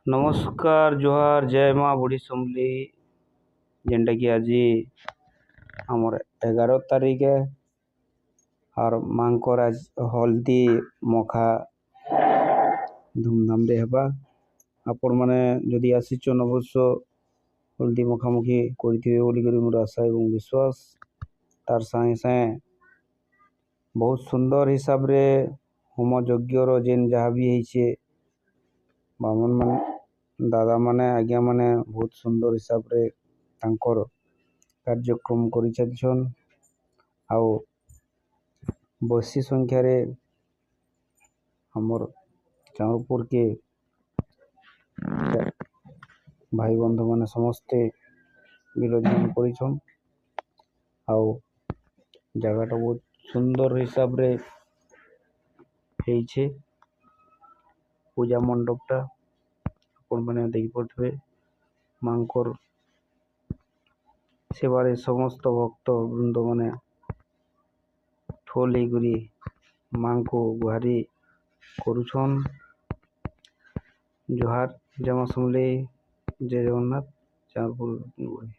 नमस्कार जोहार जय माँ बुढ़ी समली जेनटा कि आज आमर 11 तारिख और मांकर आज हल्दी मखा धूमधाम रे हेबा आपण माने जदि आसीचन अवश्य हल्दी मखामुखी करिथिबे बोली करी मोर आशा एवं विश्वास तार साए साए बहुत सुंदर हिसाब रे होम यज्ञ रो जेन जहाँ भी ହେଇছে बामन माने दादा माने आज्ञा माने बहुत सुंदर हिसाब रे तांकर कार्यक्रम करि छन आउ बसी संख्या रे हमर चाँदपुर के भाई बंधु माने समस्ते विरोधन करिछन आउ जगह बहुत सुंदर हिसाब रे ହେଇছে पूजा मंडपटा आपण माने देखि पड़थबे मांकर सेवारे समस्त भक्त वृंद माने ठोल गुरी मां को गुहारी करुछन। जोहार जय मां समले जय जगन्नाथ चाँदपुर।